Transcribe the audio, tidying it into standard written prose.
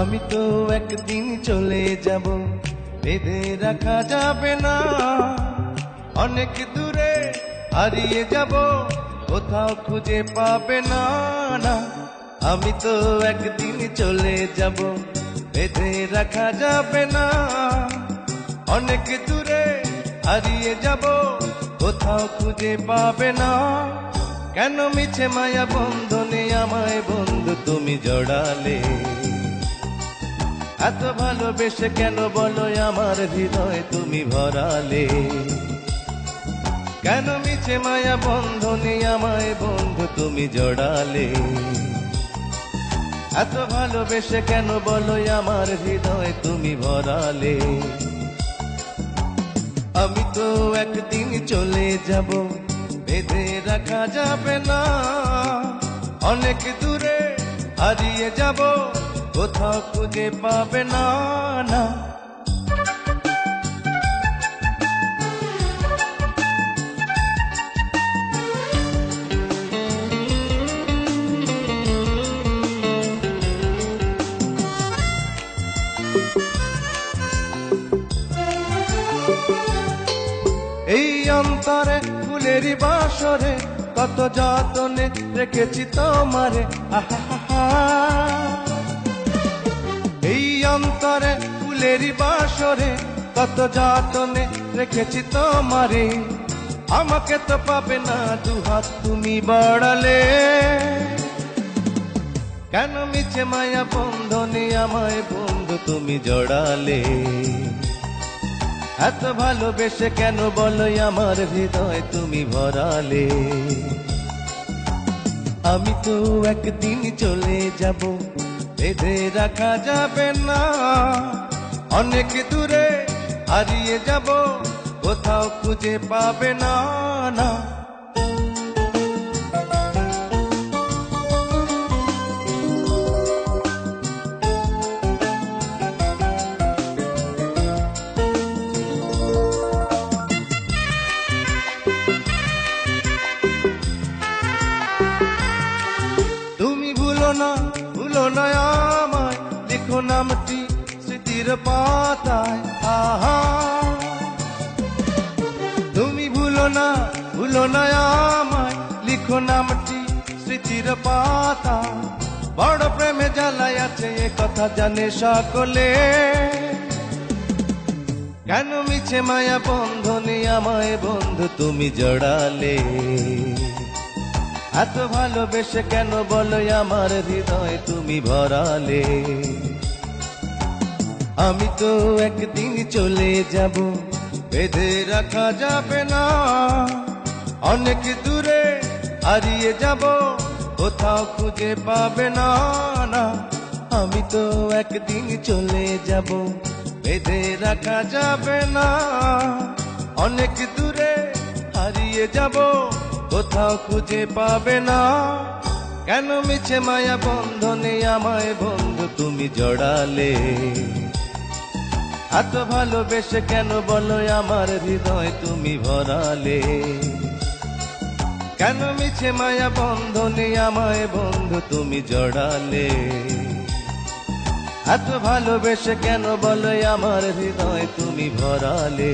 আমি তো একদিন চলে যাব, বেঁধে রাখা যাবে না। অনেক দূরে হারিয়ে যাব, কোথাও খুঁজে পাবে না। না, আমি তো একদিন চলে যাব, বেঁধে রাখা যাবে না। অনেক দূরে হারিয়ে যাব, কোথাও খুঁজে পাবে না। কেন মিছে মায়া বন্ধনে আমায় বন্ধু তুমি জড়ালে? এত ভালোবেসে কেন বলো আমার হৃদয় তুমি ভরালে? কেন মিছে মায়া বন্ধনে আমায় বন্ধু তুমি জড়ালে? এত ভালোবেসে কেন বলো আমার হৃদয় তুমি ভরালে? আমি তো একদিন চলে যাব, বেঁধে রাখা যাবে না। অনেক দূরে হারিয়ে যাব, কোথাও খুঁজে পাবে না। না, এই অন্তরে ফুলের বাসরে কত যতনে রেখেছি তোমারে। আহা, এই অন্তরে ফুলের বাসরে কত যতনে রেখেছি তোমারে। আমাকে তো পাবে না, দুহাত তুমি বাড়ালে। কেন মিছে মায়া বন্ধনে আমায় বন্ধু তুমি জড়ালে? এত ভালোবেসে কেন বলো আমার হৃদয় তুমি ভরালে? আমি তো একদিন চলে যাব, বেঁধে রাখা যাবে না। অনেক দূরে হারিয়ে যাব, কোথাও খুঁজে পাবে না। না, ভুলো না আমায়, লিখো নামটি স্মৃতির পাতায়। আহা, তুমি ভুলো না আমায়, লিখো নামটি স্মৃতির পাতায়। বড় প্রেমে জ্বালায় আছে এ কথা জানে সকলে। কেন মিছে মায়া বন্ধনে আমায় বন্ধু তুমি জড়ালে? এত ভালোবেসে কেন বলো আমার হৃদয় তুমি ভরালে? আমি তো একদিন চলে যাব, বেঁধে রাখা যাবে না। অনেক দূরে হারিয়ে যাব, কোথাও খুঁজে পাবে না। না, আমি তো একদিন চলে যাব, বেঁধে রাখা যাবে না। অনেক দূরে হারিয়ে যাব, কোথাও খুঁজে পাবে না। কেন মিছে মায়া বন্ধনে আমায় বন্ধু তুমি জড়ালে? এত ভালোবেসে কেন বলো আমার হৃদয় তুমি ভরালে? কেন মিছে মায়া বন্ধনে আমায় বন্ধু তুমি জড়ালে? এত ভালোবেসে কেন বলো আমার হৃদয় তুমি ভরালে?